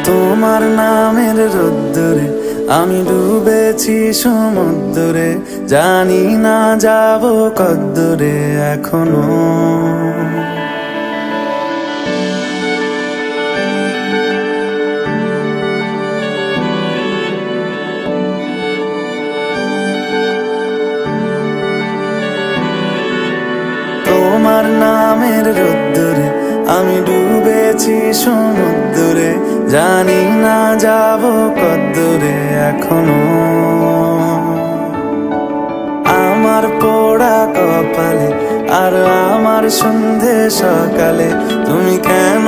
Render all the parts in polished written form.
তোমার নামের রোদ্দুরে আমি ডুবেছি সমুদ্রে, জানি না যাব কদ্দুরে এখনো। তোমার নামের রোদ্দুরে আমি ডুবেছি সমুদ্রে, জানি না যাব কদ্দুরে এখনো। আমার পোড়া কপালে আর আমার সন্ধে সকালে তুমি কেন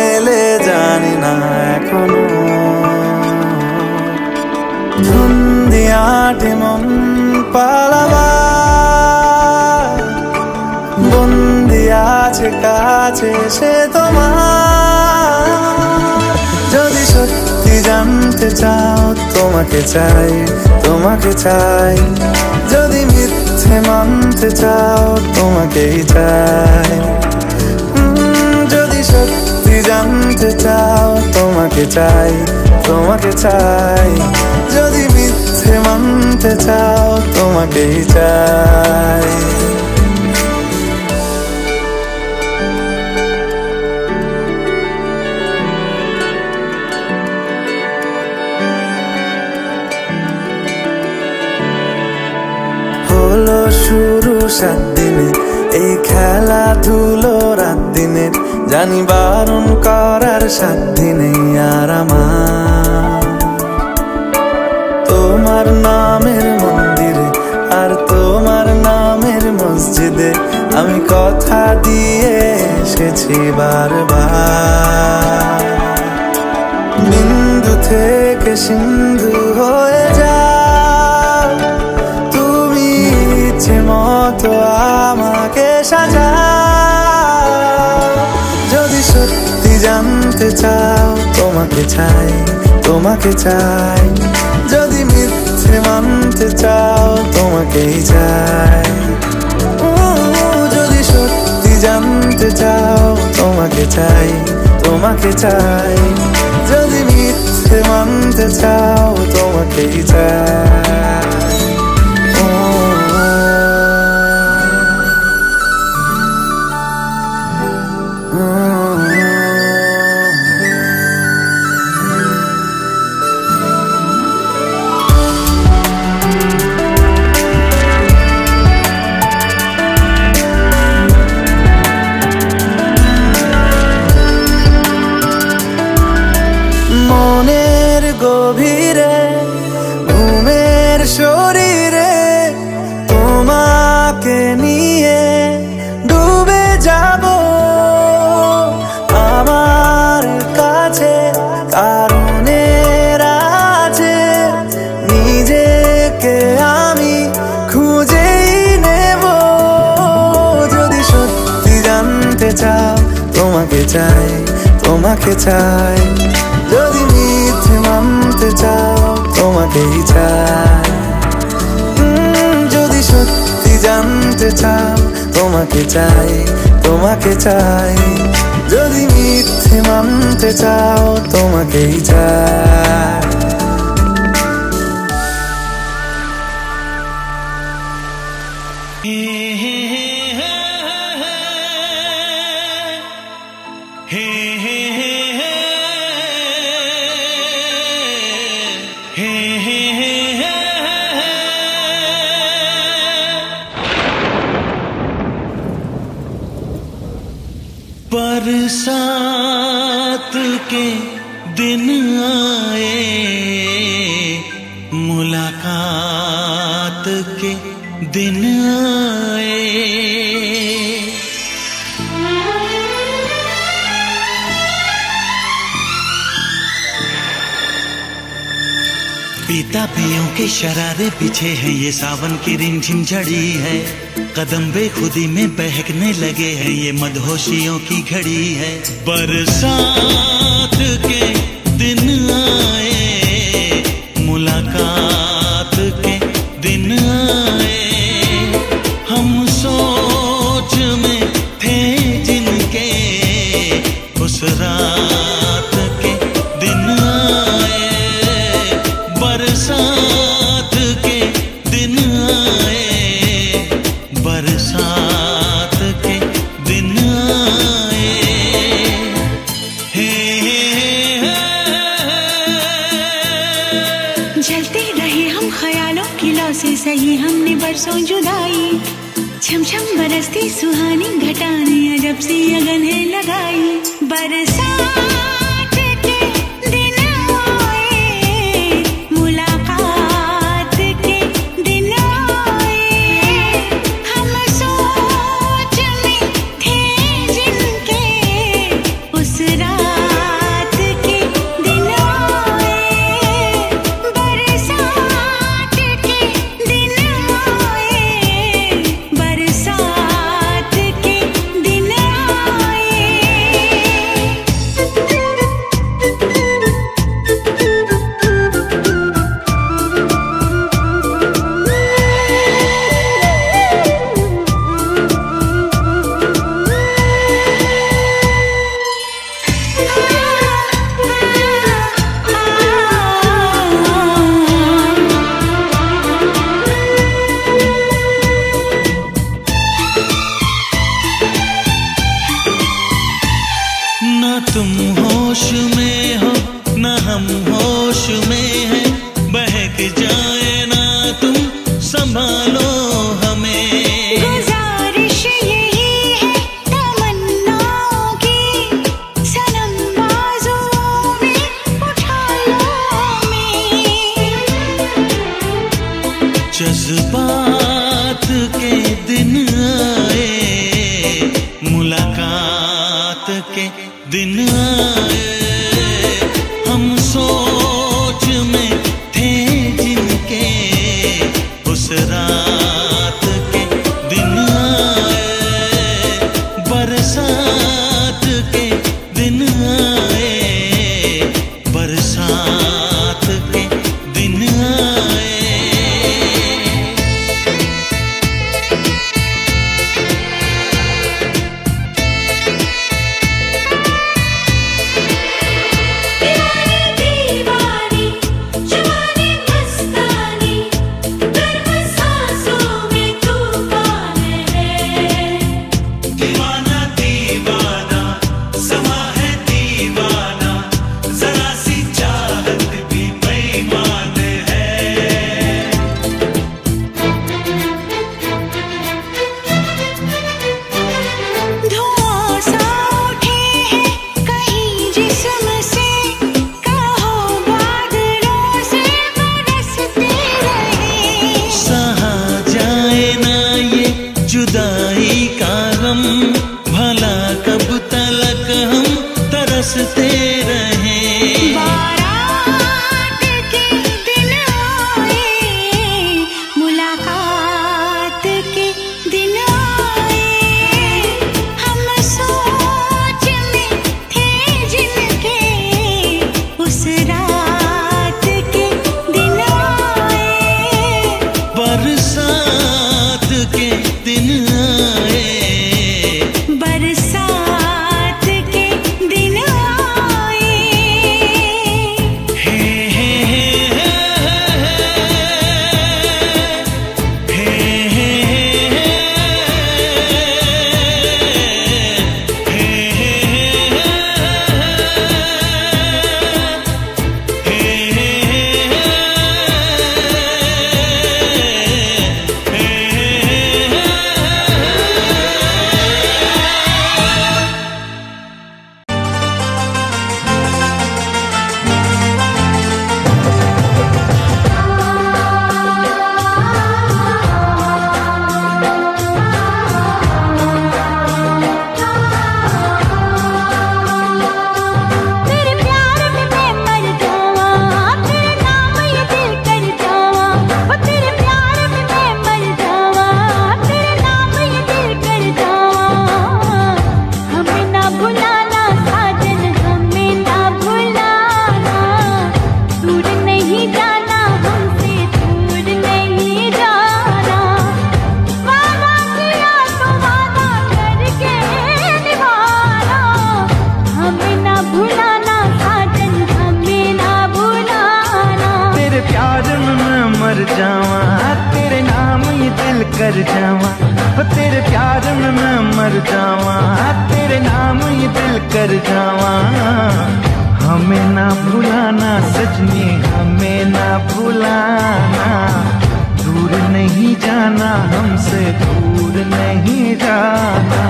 এলে জানি না এখনো। ধুন্দিয়াটি মন পালাবা বন্দি আছে কাছে সে তোমার। যদি সত্যি জানতে চাও তোমাকে চাই, তোমাকে চাই। যদি মিথ্যে মিথ্যে মানতে চাও তোমাকেই চাই। যদি সত্যি জানতে চাও তোমাকে চাই, তোমাকে চাই। যদি মিথ্যে মানতে চাও তোমাকেই চাই। হলো শুরু 7 দিনে এই খেলাধুলো রাত দিনের, জানি বারণ করার সাধ্য নেই আর আমার। তোমার নামের মন্দিরে আর তোমার নামের মসজিদে আমি কথা দিয়ে এসেছি বারবার। বিন্দু থেকে সিন্ধু হয়ে যাও তুমি, ইচ্ছে মতো আমাকে সাজাও। যদি সত্যি জানতে চাও তোমাকে চাই, তোমাকে চাই। যদি মিথ্যে মানতে চাও তোমাকেই চাই। যদি সত্যি জানতে চাও তোমাকে চাই, তোমাকে চাই। যদি মিথ্যে মানতে চাও তোমাকেই চাই। মনের গভীরে ঘুমের শরীরে তোমাকে নিয়ে ডুবে যাব। আমার কাছে কারণের আছে, নিজেকে আমি খুঁজেই নেব। যদি সত্যি জানতে চাও তোমাকে চাই, তোমাকে চাই। যদি মিথ্যে মানতে চাও তোমাকেই চাই। যদি সত্যি জানতে চাও তোমাকে চাই, তোমাকে চাই। যদি মিথ্যে মানতে চাও তোমাকেই চাই। बरसात के दिन आए, मुलाकात के दिन आए। पीता पियों के शरारे पीछे हैं, ये सावन की रिमझिम झड़ी है। कदम बेखुदी में बहकने लगे हैं, ये मदहोशियों की घड़ी है। बरसात के दिन आए, मुलाकात के दिन आए। हम सोच में थे जिनके, उस रात के दिन आए। बरसात के दिन आए, बरसात के दिन आए। जलते रहे हम ख्यालों की लौ से, सही हमने बरसों जुदाई। छम छम बरसती सुहानी घटाने, अजब सी अगन है लगाई। बरसात के दिन आए, मुलाकात के दिन आए। हम सोच में थे जिनके, उस रात के दिन आए। बरसात के दिन आए, बरसात के दिन आए। दिन आए, मुलाकात के दिन आए। हम सोच में थे जिनके, उस रात के दिन आए। बरसात के दिन आए, बरसात के दिन आए। जुदाई का गम भला कब तलक हम तरसते रहें। बारात के दिन आए, मुलाकात के दिन आए। हम सोच में थे जिनके, उस रात के दिन आए। बरसात के दिन आए, बरसात के दिन आए। हे हे कर जावा, तेरे प्यार में मैं मर जावा, तेरे नाम ही दिल कर जावा। हमें ना भुलाना सजनी, हमें ना भुलाना, दूर नहीं जाना हमसे, दूर नहीं जाना।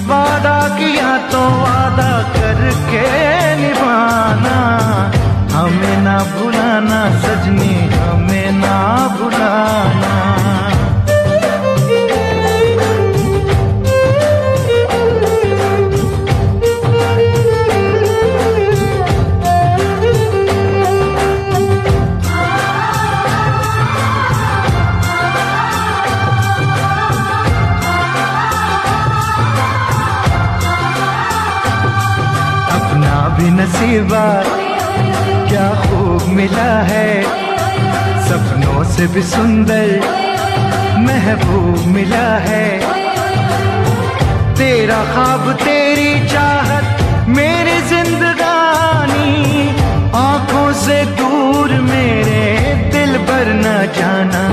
वादा किया तो वादा करके निभाना, हमें ना भुलाना सजनी, हमें ना भुलाना। भी नसीबा क्या खूब मिला है, सपनों से भी सुंदर महबूब मिला है। तेरा ख्वाब तेरी चाहत मेरी जिंदगानी, आंखों से दूर मेरे दिल भर न जाना।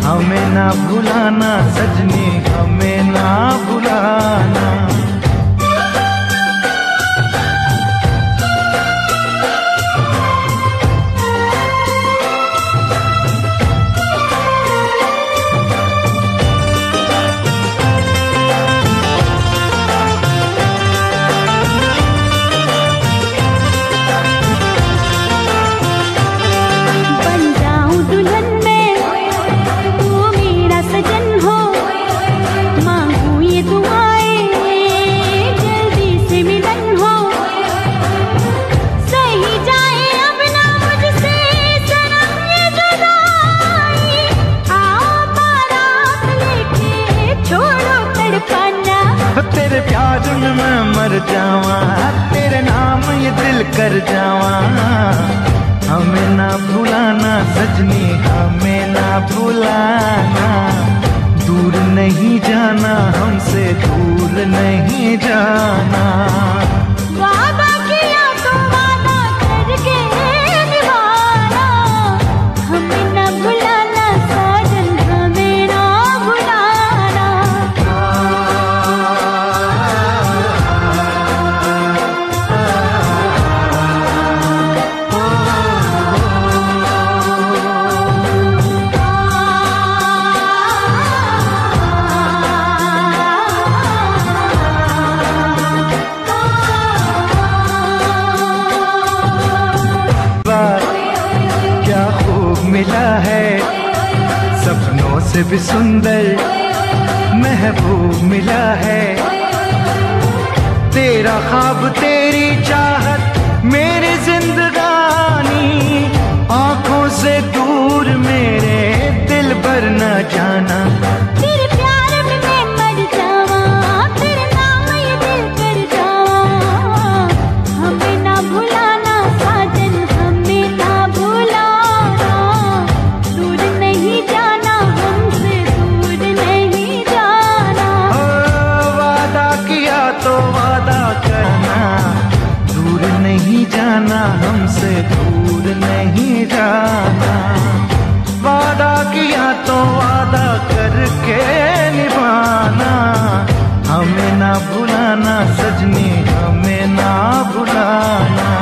हमें ना भुलाना सजनी, हमें ना भुलाना। कर जावा। हमें ना भुलाना सजनी, हमें ना भुलाना। दूर नहीं जाना हमसे, दूर नहीं जाना। वादा किया तो वादा करके निभाना। हमें ना भुलाना साजन, हमें ना भुलाना। क्या खूब मिला है, सपनों से भी सुंदर महबूब मिला है। तेरा ख्वाब तेरी चाहत मेरी जिंदगानी, आंखों से दूर मेरे दिल भर न जाना। तेरे प्यार में मैं मर जावा, तेरे नाम ये दिल कर जावा। हमें ना भुलाना साजन, हमें ना भुलाना। दूर नहीं जाना हमसे, दूर नहीं जाना। वादा किया तो वादा करना, दूर नहीं जाना हमसे, दूर नहीं जाना। वादा किया तो वादा करके निभाना। हमें ना भुलाना सजनी, हमें ना भुलाना।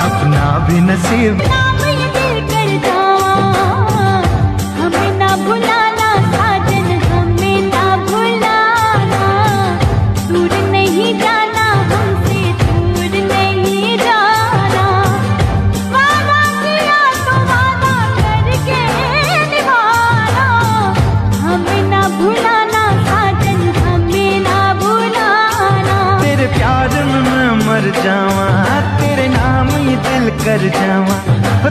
अपना भी नसीब नाम ये दिल कर जावा। हमें ना भुलाना साजन, हमें ना भुलाना। दूर नहीं जाना हमसे, दूर नहीं जाना। वादा किया तो वादा करके निभाना। हमें ना भुलाना साजन, हमें ना भुलाना। तेरे प्यार में मैं मर जावा, तेरे नाम ही दिल कर जावा।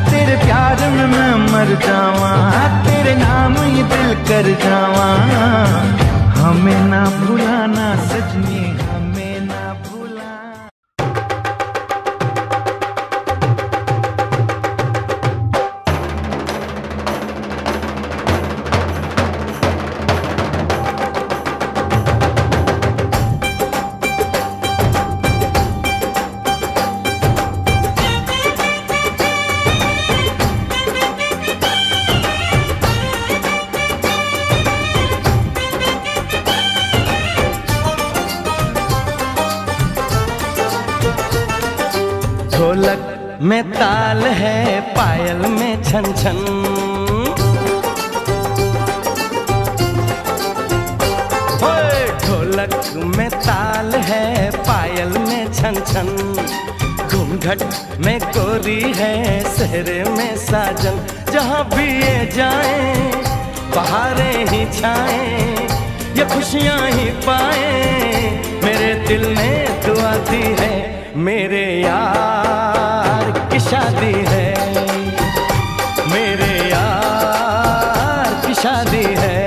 तेरे प्यार में मैं मर जावा, तेरे नाम ही दिल कर जावा। हमें ना भुलाना सजनी, हमें ना भुलाना। ढोलक में ताल है, पायल में छन छन। ओए ढोलक में ताल है, पायल में छन छन। घूंघट में गोरी है, सहरे में साजन। जहाँ भी ये जाए बहारें ही छाए, ये खुशियाँ ही पाए। मेरे दिल ने दुआ दी है, मेरे यार की शादी है। मेरे यार की शादी है।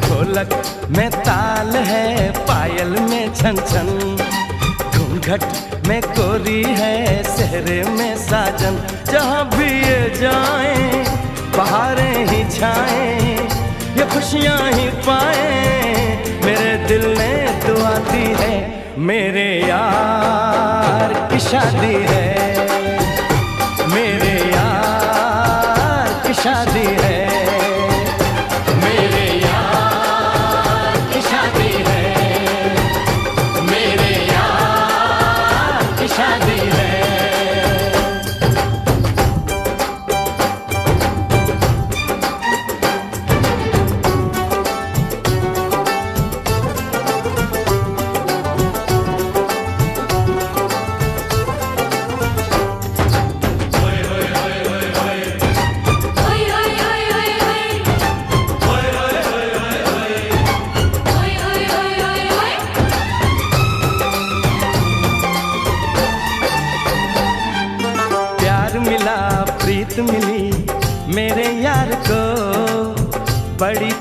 ढोलक में ताल है, पायल में छन छन। घूंघट में कोरी है, सहरे में साजन। जहाँ भी ये जाए बहारें ही छाए, ये खुशियाँ ही पाए। मेरे दिल ने दुआ दी है, मेरे यार की शादी है। मेरे यार की शादी है। मेरे यार की शादी है। मेरे यार की शादी है।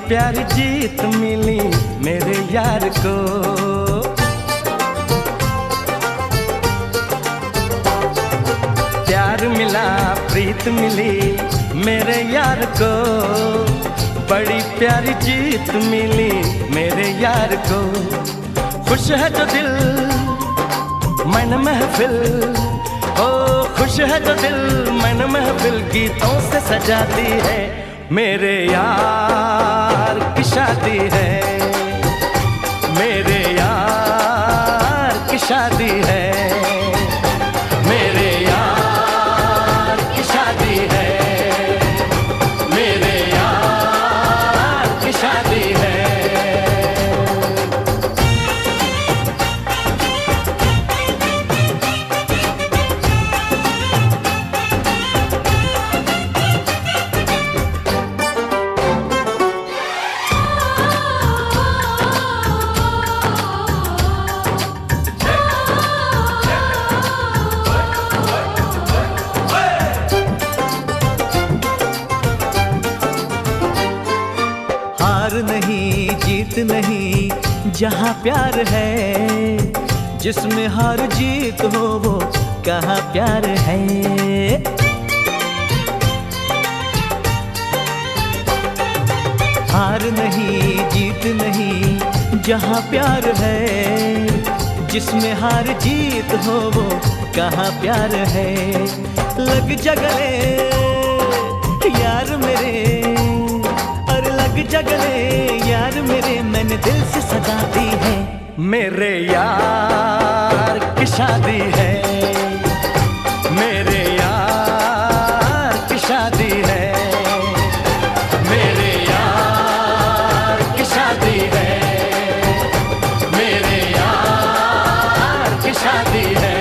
प्यारी जीत मिली मेरे यार को। प्यार मिला प्रीत मिली मेरे यार को, बड़ी प्यारी जीत मिली मेरे यार को। खुश है जो दिल मन महफिल, ओ खुश है जो दिल मन महफिल गीतों से सजाती है। मेरे यार की शादी है, मेरे यार की शादी है, मेरे यार की शादी है, मेरे यार की शादी है। नहीं जीत नहीं जहाँ प्यार है, जिसमें हार जीत हो वो कहाँ प्यार है। हार नहीं जीत नहीं जहाँ प्यार है, जिसमें हार जीत हो वो कहाँ प्यार है। लग जा गले यार मेरे, जगले यार मेरे मैंने दिल से सजा दी है। मेरे यार की शादी है, मेरे यार की शादी है, मेरे यार की शादी है, मेरे यार की शादी है।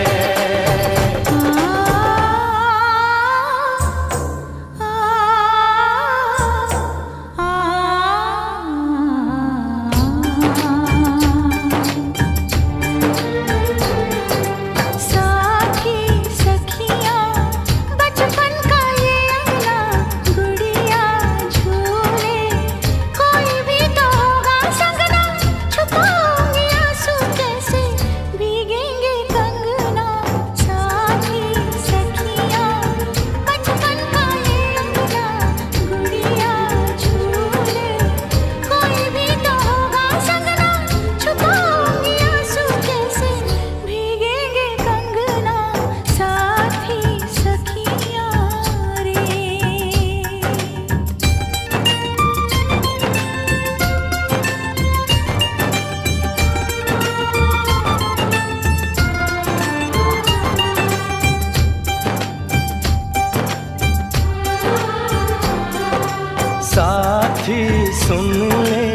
साथी सुन ले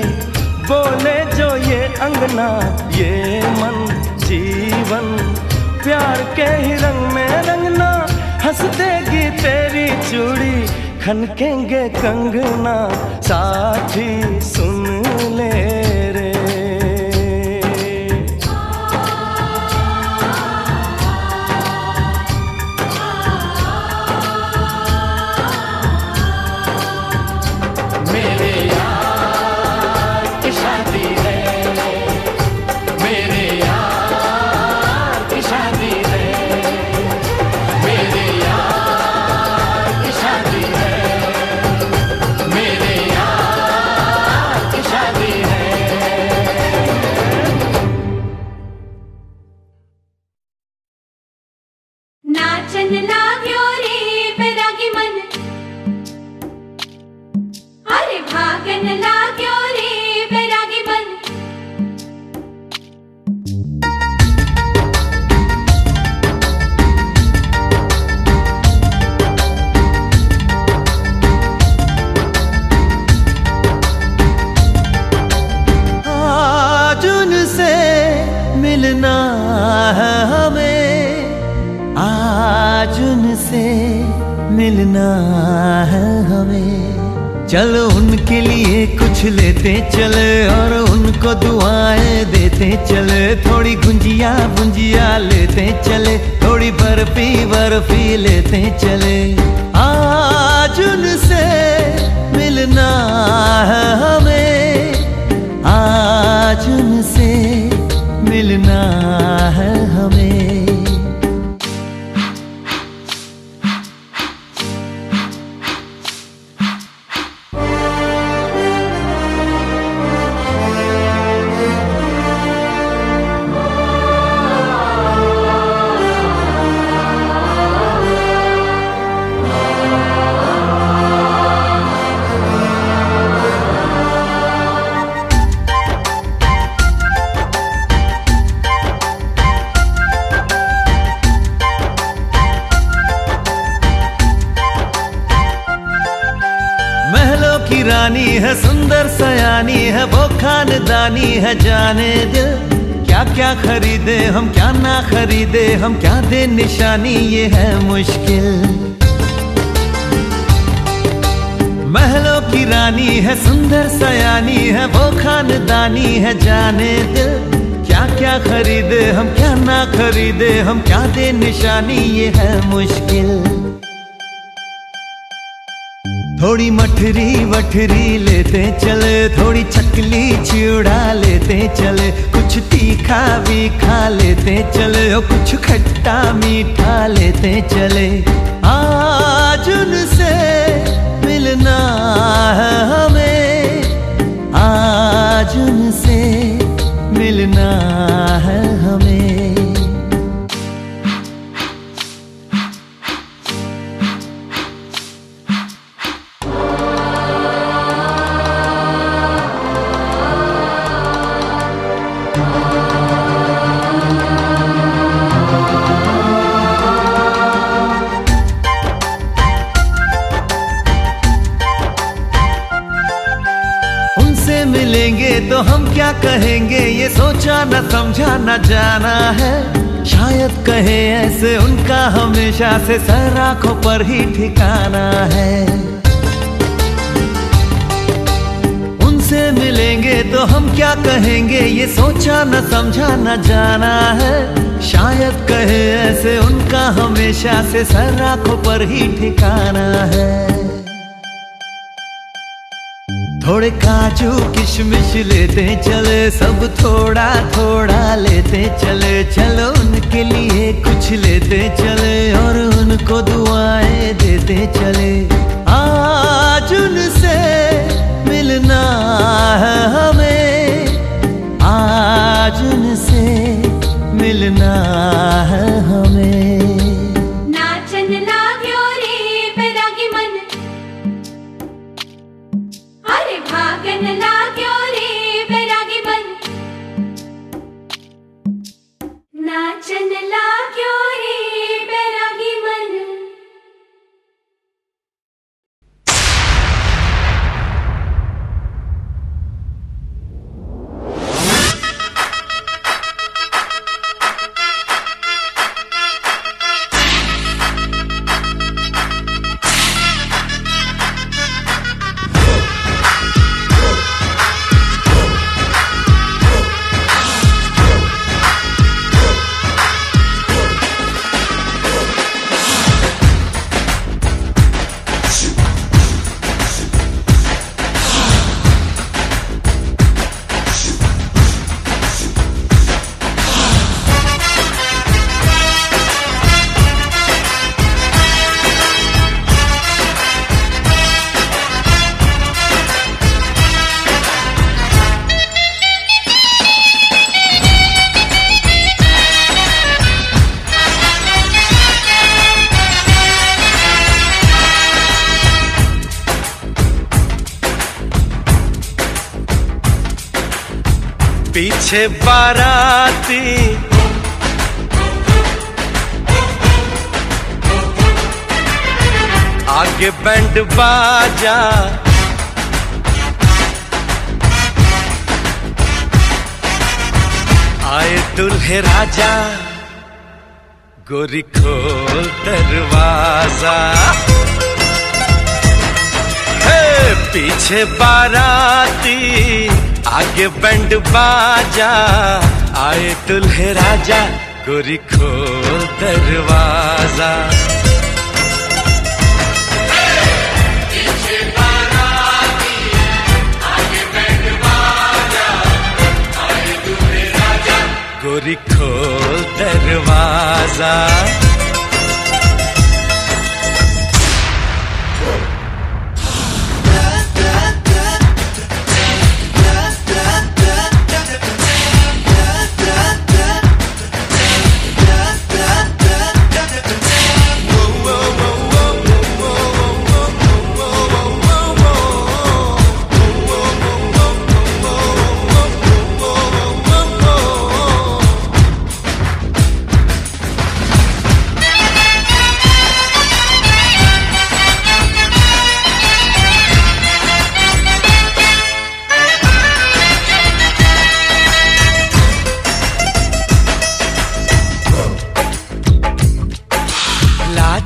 बोले जो ये अंगना, ये मन जीवन प्यार के ही रंग में रंगना। हंस देगी तेरी चूड़ी खनकेंगे कंगना, साथी सुन ले रे। मिलना है हमें, आज उनसे मिलना है हमें। चलो उनके लिए कुछ लेते चले और उनको दुआएं देते चले। थोड़ी गुंजिया गुंजिया लेते चले, थोड़ी बर्फी बर्फी लेते चले। आज उनसे मिलना है हमें, खानदानी है जाने दिल, क्या क्या खरीदे हम क्या ना खरीदे हम, क्या दे निशानी ये है मुश्किल। महलों की रानी है सुंदर सयानी है, वो खानदानी है जाने दिल, क्या क्या खरीदे हम क्या ना खरीदे हम, क्या दे निशानी ये है मुश्किल। थोड़ी मठरी वठरी लेते चले, थोड़ी चकली चिड़ा लेते चले, कुछ तीखा भी खा लेते चले, और कुछ खट्टा मीठा लेते चले। आज उनसे मिलना है हमें, आज उनसे मिलना है हमें। मिलेंगे तो हम क्या कहेंगे, ये सोचा न समझा न जाना है। शायद कहे ऐसे उनका हमेशा से सर आंखों पर ही ठिकाना है। उनसे मिलेंगे तो हम क्या कहेंगे, ये सोचा न समझा न जाना है। शायद कहे ऐसे उनका हमेशा से सर आंखों पर ही ठिकाना है। थोड़े काजू किशमिश लेते चले, सब थोड़ा थोड़ा लेते चले, चलो उनके लिए कुछ लेते चले और उनको दुआएं देते चले। आज उनसे मिलना है हमें, आज उनसे मिलना है हमें। पीछे बाराती आगे बैंड बाजा, आए दुल्हे राजा, गोरी खोल दरवाजा। पीछे बाराती आगे बैंड बाजा, आए दुल्हे राजा, गोरी खोल दरवाजा। पीछे बाराती आगे बैंड बाजा, आए दुल्हे राजा, गोरी खोल दरवाजा।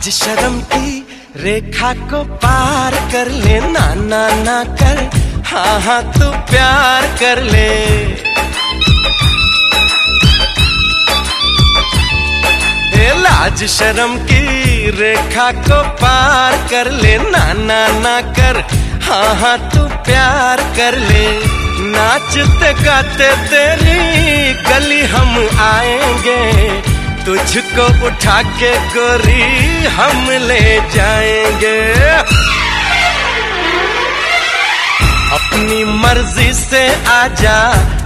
लाज शर्म की रेखा को पार कर ले, ना ना ना कर, हाँ हाँ तू प्यार कर ले। लाज शर्म की रेखा को पार कर ले, ना ना ना कर, हाँ हाँ तू प्यार कर ले। नाचते गाते तेरी गली हम आएंगे, तुझको उठा के गोरी हम ले जाएंगे। अपनी मर्जी से आजा,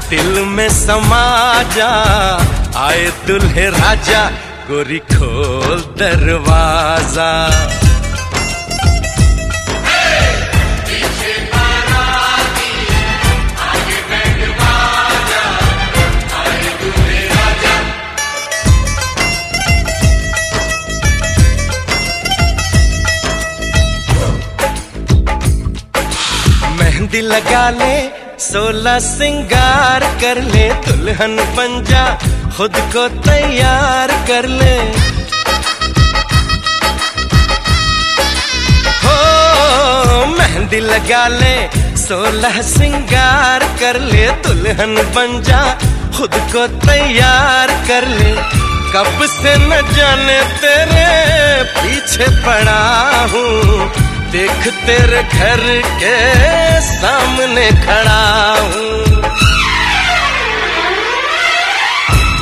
दिल में समा जा, आए दुल्हे राजा, गोरी खोल दरवाजा। मेहंदी लगा ले, 16 सिंगार कर ले, दुल्हन बन जा, खुद को तैयार कर ले। हो मेहंदी लगा ले, 16 सिंगार कर ले, दुल्हन बन जा, खुद को तैयार कर ले। कब से न जाने तेरे पीछे पड़ा हूँ, देख तेरे घर के सामने खड़ा हूँ।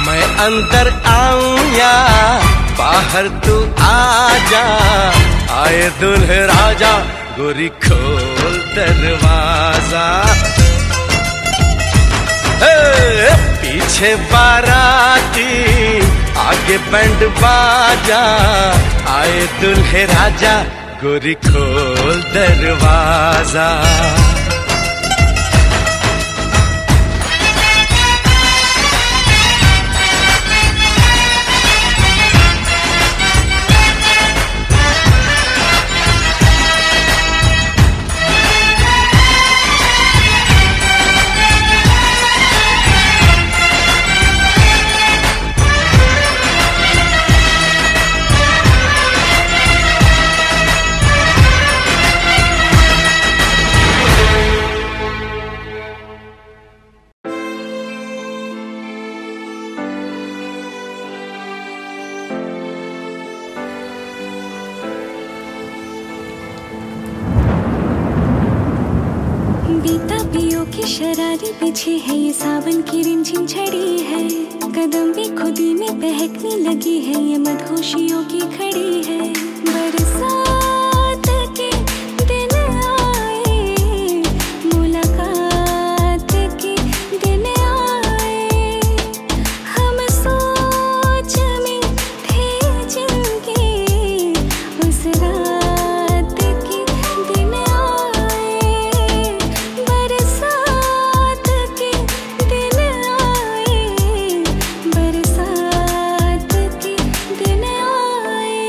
मैं अंदर आऊं या बाहर तू आजा, आए दुल्हे राजा, गोरी खोल दरवाजा। पीछे बाराती, आगे बैंड बाजा, आए दुल्हे राजा, गोरी खोल दरवाजा। शरारी पीछे है ये सावन की रिमझिम झड़ी है, कदम भी खुदी में बहकने लगी है, ये मदहोशियों की खड़ी है। बरसात के दिन आए, मुलाकात के दिन आए, हम सोच में थे जिनके उस रात के दिन आए। बरसात के दिन आए, बरसात के दिन आए।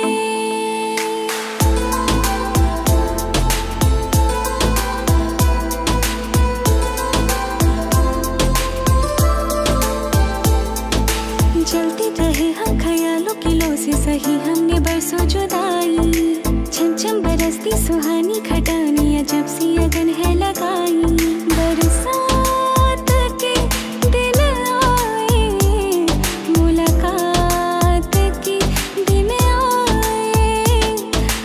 जलते रहे हम ख्यालों की लो से सही हमने बरसों जुदाई, छम छम बरसती सुहानी खटानी अजब सी अगन है लगाई। बरसात के दिन आए, मुलाकात के दिन आए,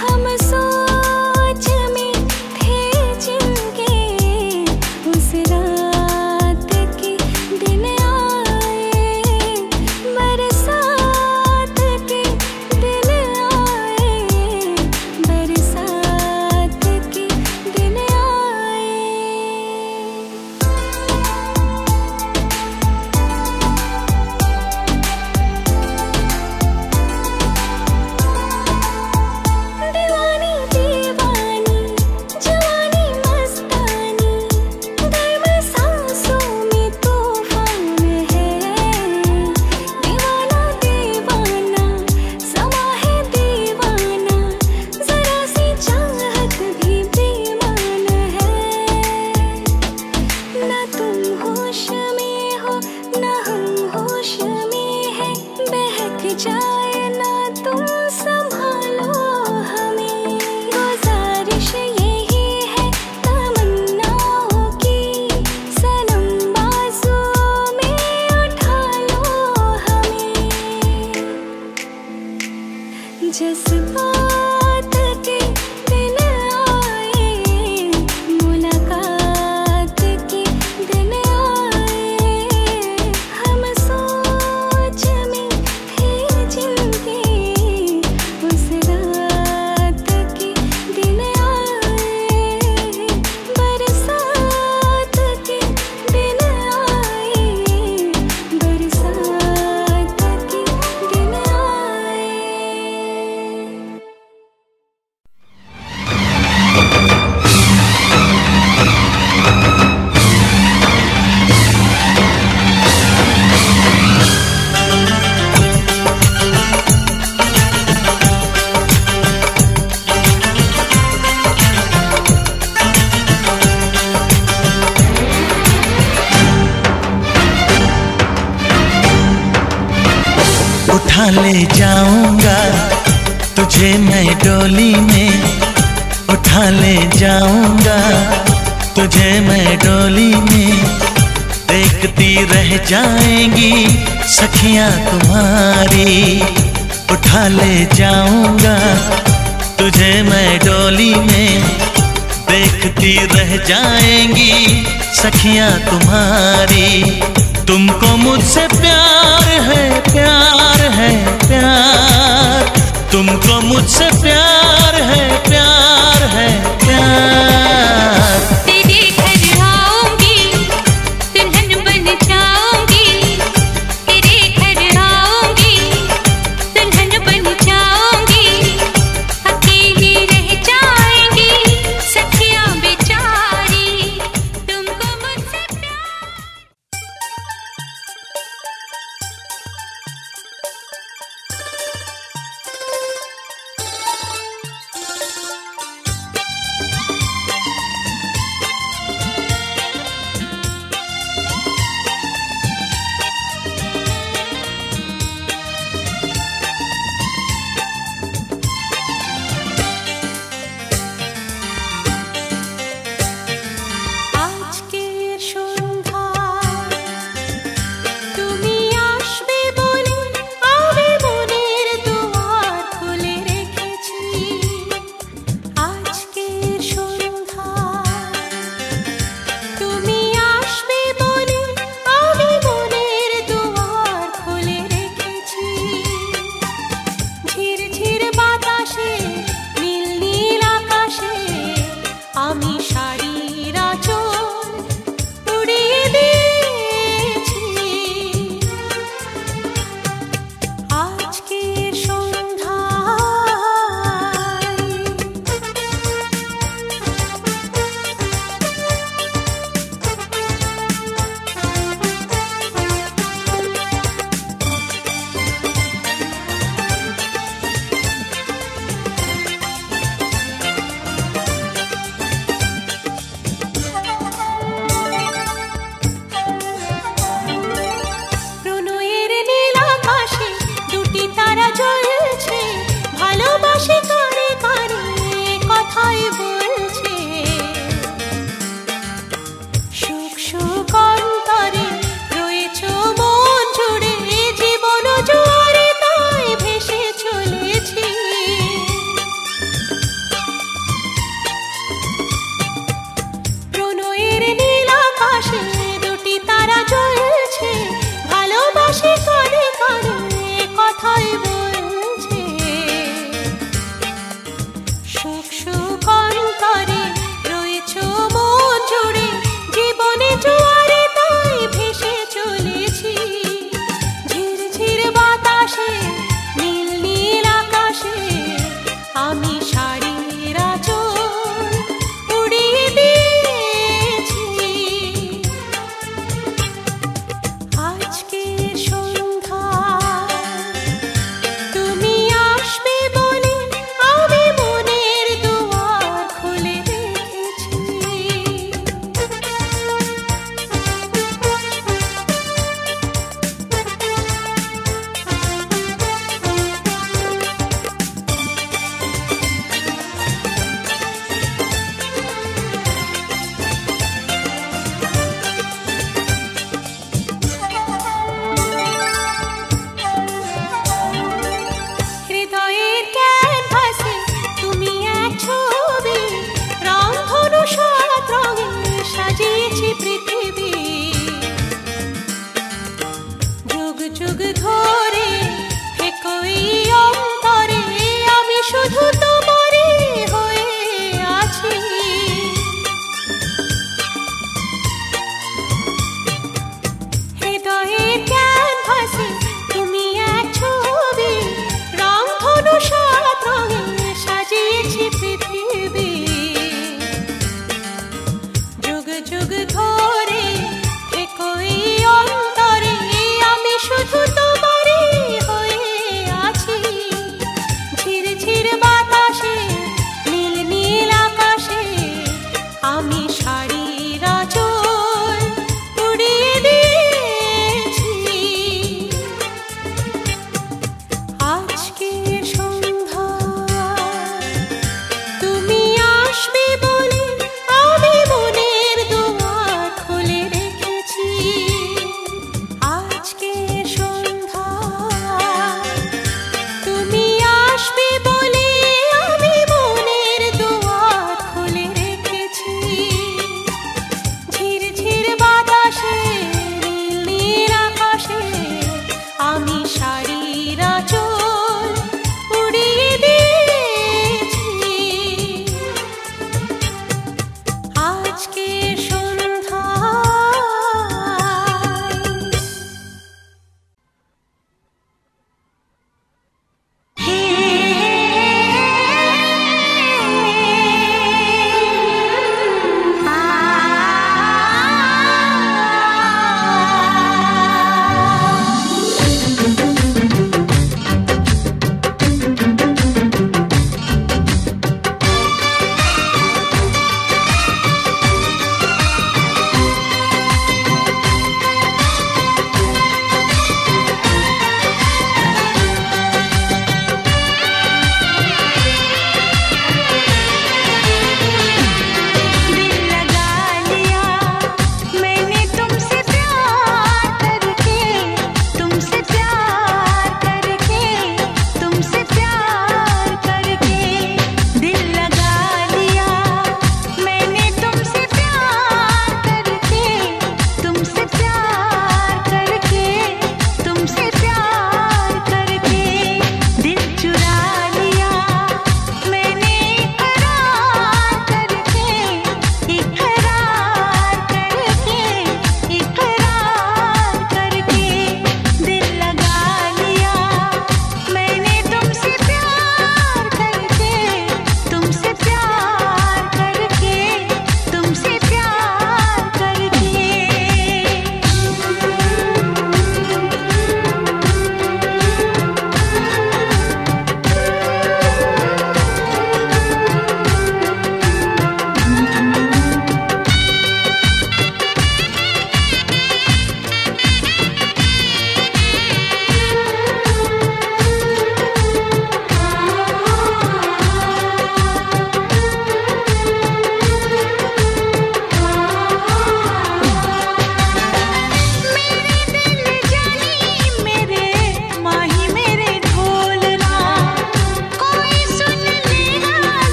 हम सोच में थे जिनके उस रात के दिन आए। बरसात के दिन आए, बरसात के दिन आए। जज्बात के दिन आए, मुलाकात के दिन आए, हम सोच में थे जिनके उस रात के दिन आए, बरसात के दिन आए, बरसात के दिन आए। उठा ले जाऊंगा तुझे मैं डोली में, उठा ले जाऊंगा तुझे मैं डोली में, देखती रह जाएंगी सखियां तुम्हारी। उठा ले जाऊंगा तुझे मैं डोली में, देखती रह जाएंगी सखियां तुम्हारी। तुमको मुझसे प्यार है, प्यार है, प्यार, तुमको मुझसे प्यार है, प्यार है, प्यार। तेरे घर आऊंगी, दुल्हन बन जाऊंगी, तेरे घर आऊंगी, दुल्हन बन जाऊंगी, अकेली रह जाएंगी सखियां बेचारी, तुमको मुझसे प्यार।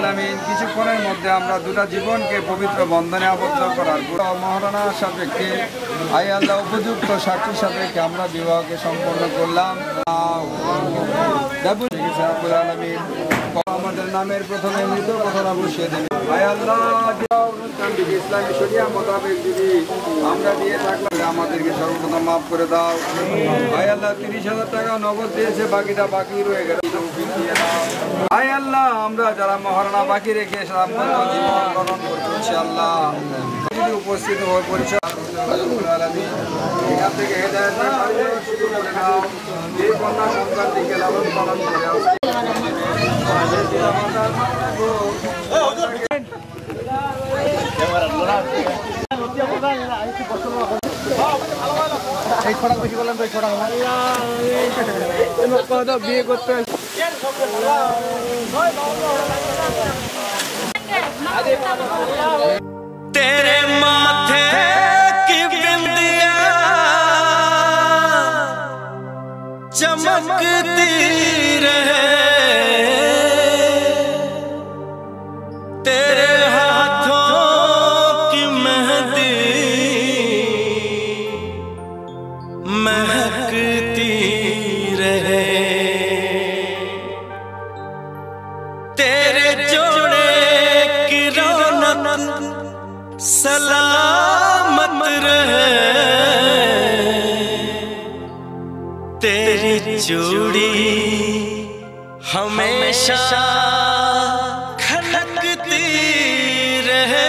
আলামিন কিছুক্ষণের মধ্যে আমরা দুটা জীবনকে পবিত্র বন্ধনে আবদ্ধ করার মহারণা সাপেক্ষে আয় আল্লাহ উপযুক্ত সাক্ষী সাপেক্ষে আমরা বিবাহকে সম্পন্ন করলাম। আলামিন আমাদের নামের প্রথমে মৃত কথাটা বসিয়ে দেবে। আয় আল্লাহ অনুষ্ঠানটিকে ইসলামী শরিয়া মোতাবেক যদি আমরা দিয়ে থাকলে আমাদেরকে সর্বপ্রথম মাফ করে দাও। আয় আল্লাহ 30,000 টাকা নগদ দিয়েছে, বাকিটা বাকি রয়ে গেল। আয় আল্লাহ আমরা যারা মহারণা বাকি রেখে জীবন গ্রহণ করছি আল্লাহ যদি উপস্থিত হয়ে পরিচয় এখান থেকে এই কন্যা সন্তানটিকে লালন পালন করে বিয়ে করতে तेरे माथे की बिंदिया चमकती रहे, तेरे हाथों की मेहंदी महकती रहे, तेरे जोड़े की रौनक सलामत रहे, तेरी चूड़ी हमेशा खनकती रहे।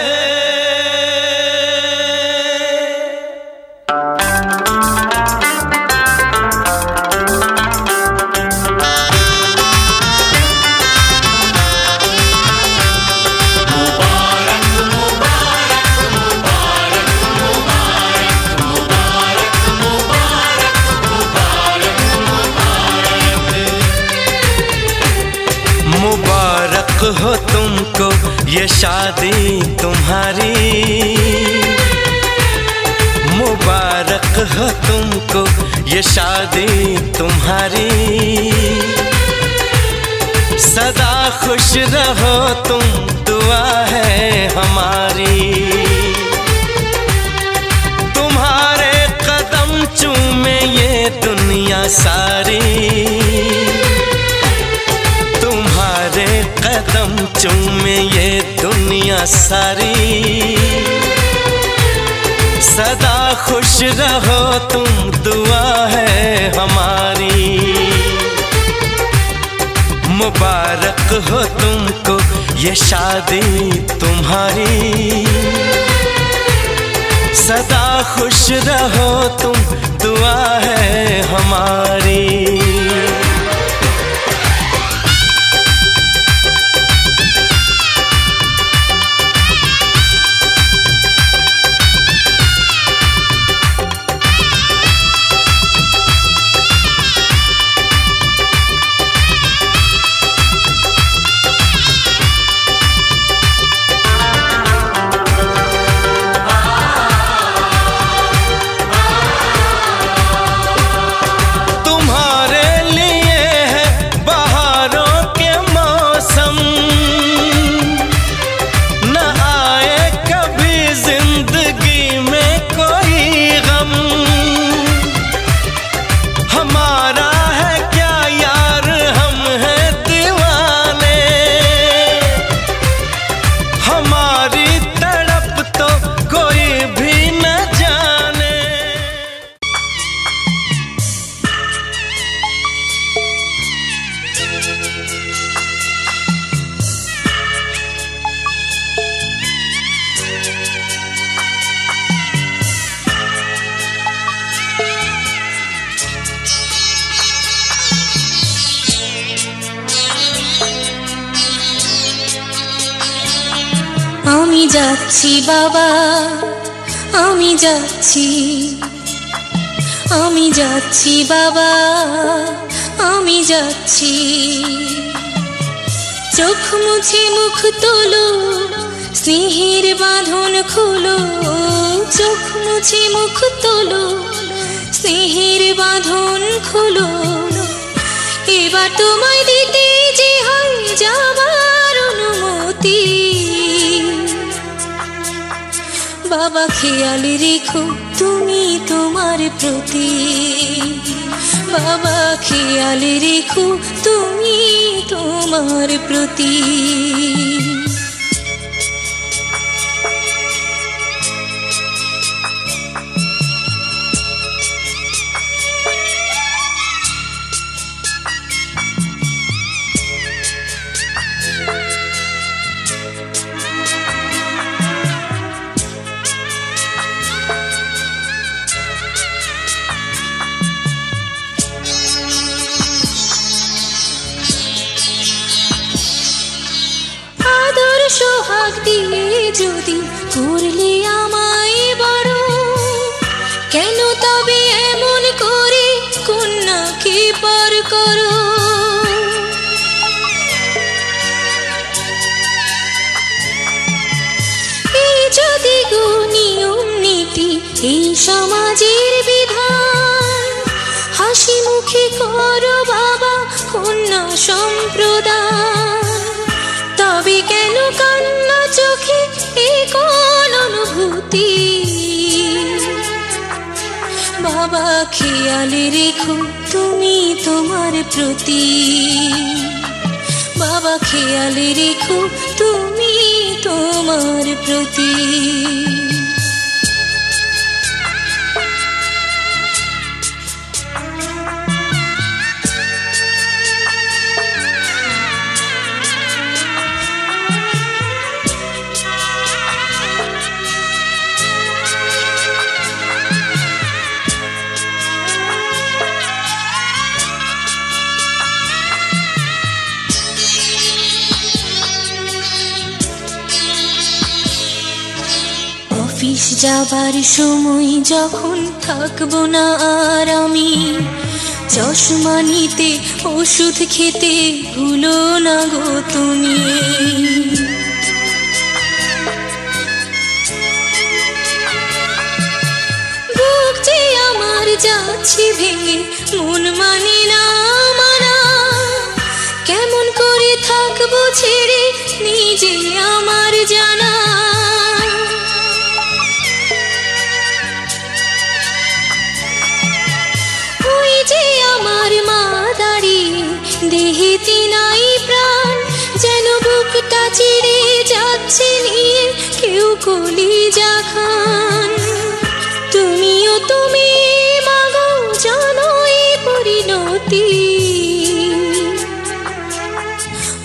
मुबारक हो तुमको ये शादी तुम्हारी, मुबारक हो तुमको ये शादी तुम्हारी, सदा खुश रहो तुम दुआ है हमारी, तुम्हारे कदम चूमे ये दुनिया सारी, तुम्हारे कदम चूमे ये दुनिया सारी, सदा खुश रहो तुम दुआ है हमारी, मुबारक हो तुमको ये शादी तुम्हारी, सदा खुश रहो तुम दुआ है हमारी। আমি যাচ্ছি বাবা, আমি যাচ্ছি, আমি যাচ্ছি বাবা, আমি যাচ্ছি, চোখ মুছে মুখ তোলো, স্নেহের বাঁধন খোলো, চোখ মুছে মুখ তোলো, স্নেহের বাঁধন খোলো, এবার তোমায় দিতে যে হয় যাবার অনুমতি। বাবা খেয়াল রেখো তুমি তোমার প্রতি, বাবা খেয়াল রেখো তুমি তোমার প্রতি। সোহাগ দিয়ে যদি করলে আমায় বড়, কেন তবে এমন করে কন্যাকে পর করো? এই যদি গো নিয়ম নীতি এই সমাজের বিধান, হাসি মুখে করো বাবা কন্যা সম্প্রদান, তবে কেন কান্না চোখে এই কোন অনুভূতি? বাবা খেয়াল রেখো তুমি তোমার প্রতি, বাবা খেয়াল রেখো তুমি তোমার প্রতি। অফিস যাবার সময় যখন থাকবো না আর আমি, চশমা নিতে ওষুধ খেতে ভুলো না গো তুমি। বুক যে আমার যাচ্ছে ভেঙে মন মানে না মানা, কেমন করে থাকবো ছেড়ে নিজে আমার জানা। যে আমার মা দাঁড়িয়ে দেহেতে নাই প্রাণ, যেন বুকটা চিরে যাচ্ছে নিয়ে কেউ কলিজা খান। তুমিও তুমি মাগো জানো এই পরিণতি,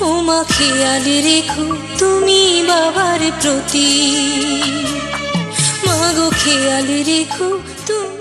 ও মা খেয়াল রেখো তুমি বাবার প্রতি, মাগো খেয়াল রেখো তুমি।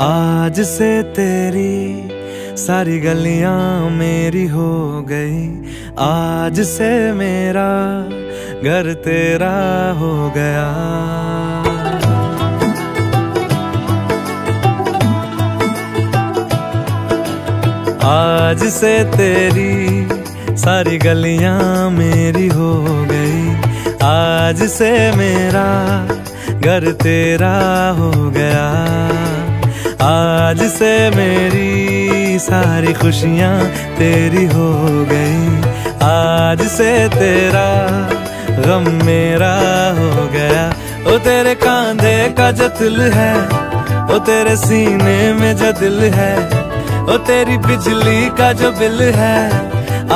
आज से तेरी सारी गलियां मेरी हो गई, आज से मेरा घर तेरा हो गया। आज से तेरी सारी गलियां मेरी हो गई, आज से मेरा घर तेरा हो गया। आज से मेरी सारी खुशियाँ तेरी हो गई, आज से तेरा गम मेरा हो गया। ओ तेरे कांधे का जो दिल है, ओ तेरे सीने में जो दिल है, ओ तेरी बिजली का जो बिल है,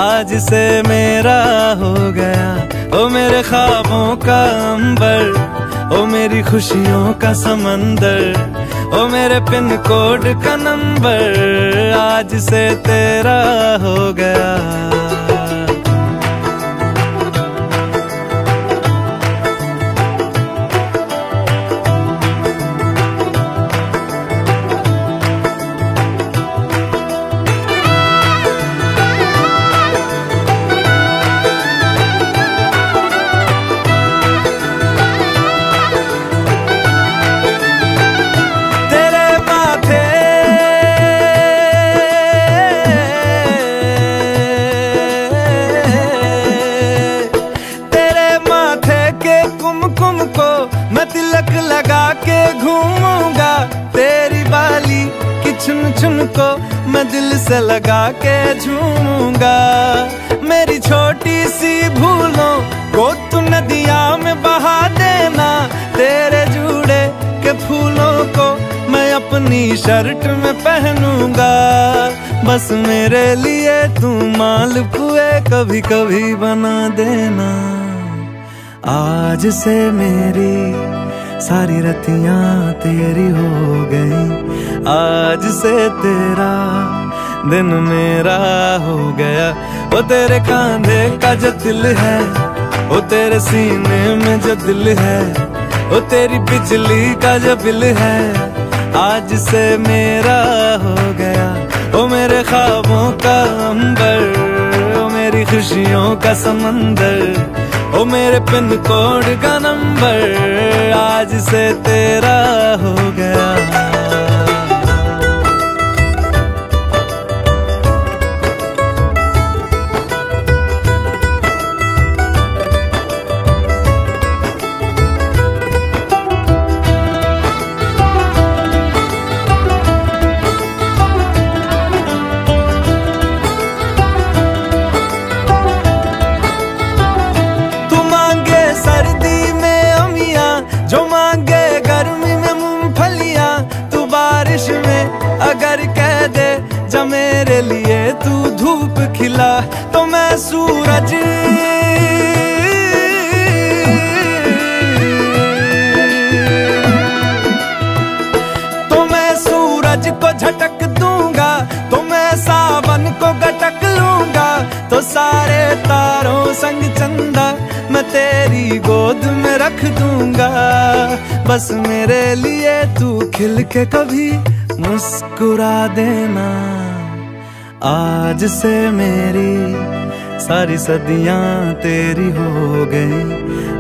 आज से मेरा हो गया। ओ मेरे ख्वाबों का अंबर, ओ मेरी खुशियों का समंदर, ओ मेरे पिन कोड का नंबर, आज से तेरा हो गया। छुन को मैं दिल से लगा के झूमूंगा। मेरी छोटी सी भूलों को तू नदिया में बहा देना। तेरे जूड़े के फूलों को मैं अपनी शर्ट में पहनूंगा। बस मेरे लिए तू मालपुए कभी कभी बना देना। आज से मेरी सारी रतियां तेरी हो गई। आज से तेरा दिन मेरा हो गया। वो तेरे कांधे का जो दिल है, वो तेरे सीने में जो दिल है, वो तेरी बिजली का जो बिल है, आज से मेरा हो गया। वो मेरे ख्वाबों का अंबर, वो मेरी खुशियों का समंदर, ओ मेरे पिन कोड का नंबर, आज से तेरा हो गया। अगर कह दे जब मेरे लिए तू धूप खिला, तो मैं सूरज को झटक दूंगा, तो मैं सावन को गटक लूंगा। तो सारे तारों संग चंदा मैं तेरी गोद में रख दूंगा। बस मेरे लिए तू खिल के कभी मुस्कुरा देना। आज से मेरी सारी सदियां तेरी हो गई।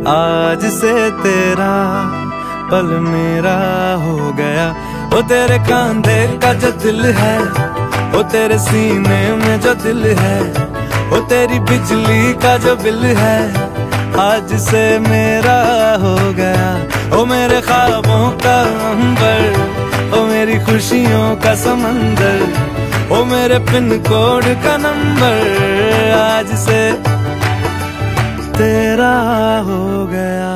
आज से तेरा पल मेरा हो गया। वो तेरे कांधे का जो दिल है, वो तेरे सीने में जो दिल है, वो तेरी बिजली का जो बिल है, आज से मेरा हो गया। ओ मेरे ख्वाबों का अंबर, ओ मेरी खुशियों का समंदर, ओ मेरे पिन कोड का नंबर, आज से तेरा हो गया।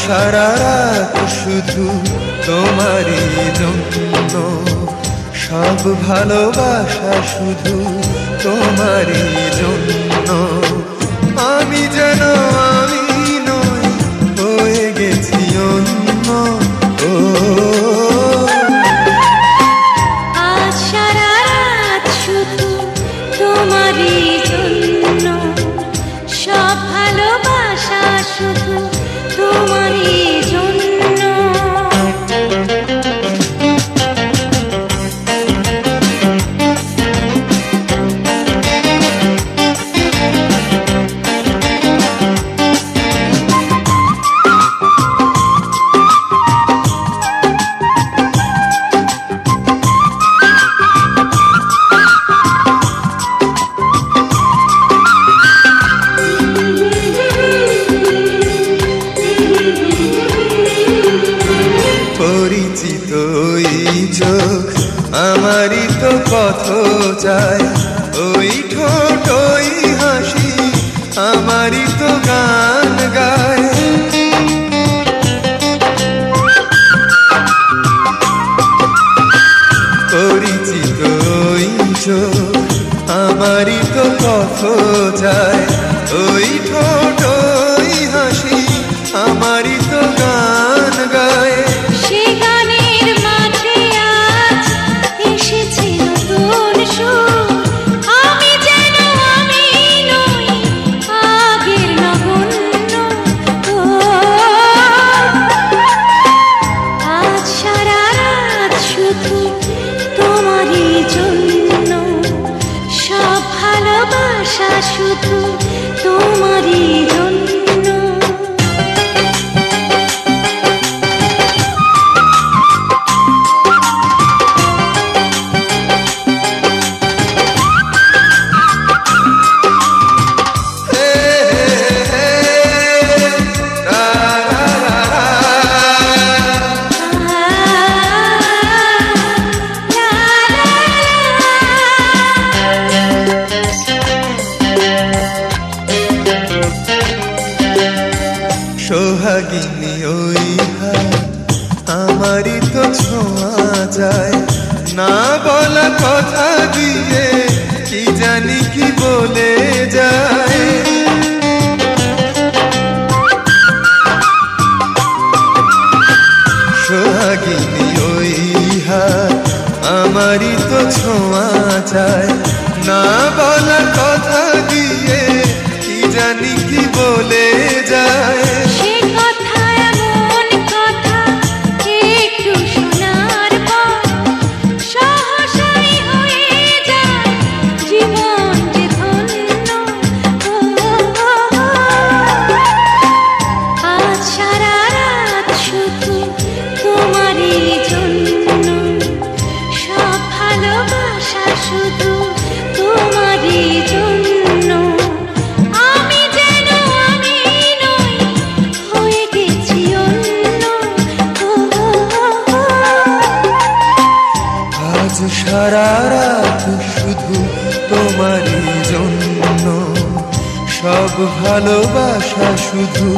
সারা রাত শুধু তোমারই জন্য, সব ভালোবাসা শুধু তোমারই জন্য। আমি যেন আমি নই, হয়ে গেছি অন্য। ও আজ সারা রাত শুধু তোমারই জন্য, সব ভালোবাসা শুধু তোমারই জন্য। পরিচিত এই চোখ আমারই তো পথ চায়, ওই ঠোঁট ওই হাসি আমারই তো গান গায়। পরিচিত ওই চোখ আমারই তো পথ চায়, ওই ঠোঁট ওই হাসি আমারই ভালোবাসা শুধু তোমারই জন্য। সোহাগিনী ওই হাত আমারই তো ছোঁয়া যায়, না বলা কথা দিয়ে কি জানি কি বলে যায়। সোহাগিনী ওই হাত আমারই তো ছোঁয়া যায়, না বলা কথা দিয়ে কি জানি কি বলে যায়। সে কথা এমন কথা একটু শোনার পর সহসাই হয়ে যায় জীবন যে ধন্য। আজ সারা রাত শুধু তোমারই জন্য, সব ভালোবাসা শুধু তোমারই জন্য। আমি যেন আমি নই, হয়ে গেছি অন্য। আজ সারা রাত শুধু তোমারই জন্য, সব ভালোবাসা শুধু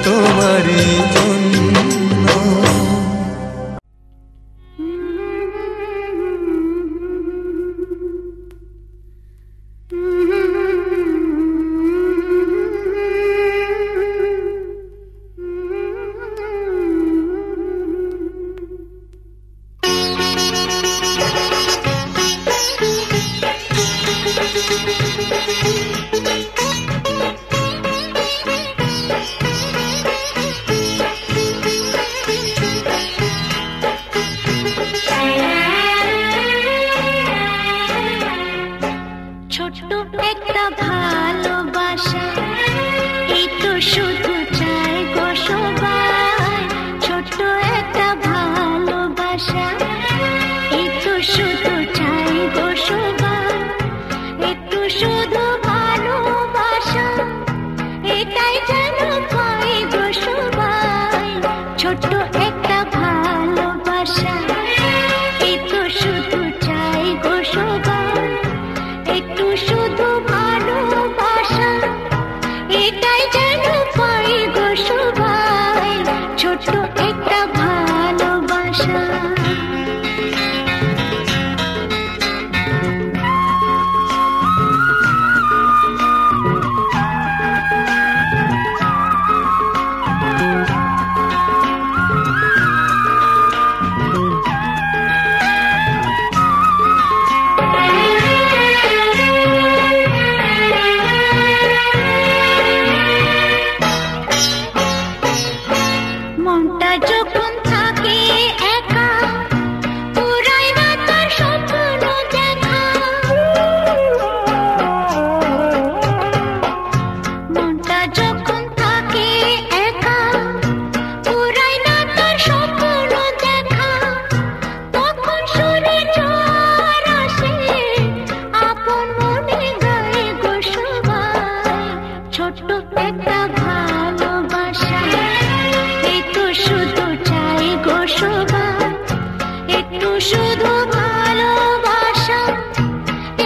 তোমারই জন্য। ছোট্ট একটা ভালোবাসা, এই তো শুধু চাই গো সবাই। ছোট্ট একটা ভালোবাসা, এই তো শুধু চাই গো সবাই। একটু শুধু ভালোবাসা, এটাই যেন পাই গো সবাই। ছোট্ট একটা ভালোবাসা, এই তো শুধু চাই গো সবাই। একটু শুধু ভালোবাসা, এটাই যেন পাই গো সবাই। ছোট্ট একটা ভালোবাসা। মনটা যখন থাকে একা, পুরাই না তার স্বপ্ন দেখা। মনটা যখন থাকে একা, পুরাই না তার স্বপ্ন দেখা। তখন সুরে ঝড় আসে, আপন মনে গায়ে গো সবাই। ছোট্ট একটা ভালোবাসা, এই তো শুধু চাই গো সবাই। একটু শুধু ভালোবাসা,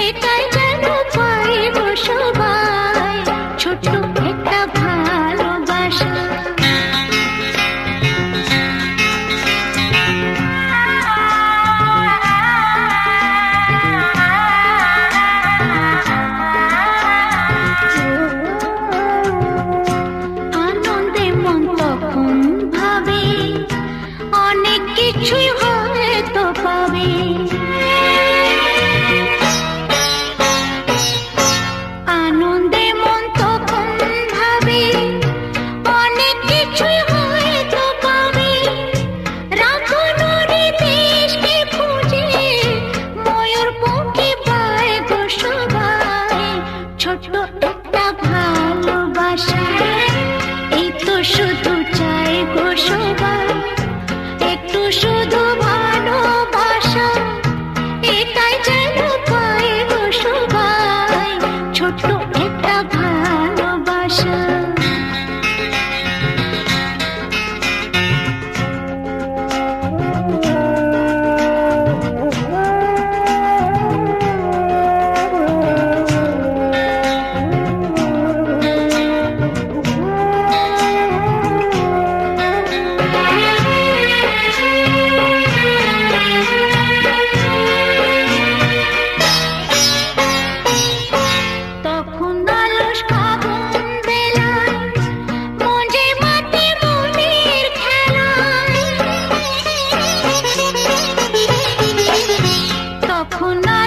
এটাই যেন পাই গো সবাই। ছোট্ট একটা ভালোবাসা। আনন্দে মন তখন ভাবে, অনেক কিছুই হয়তো পাবে। আনন্দ কখনো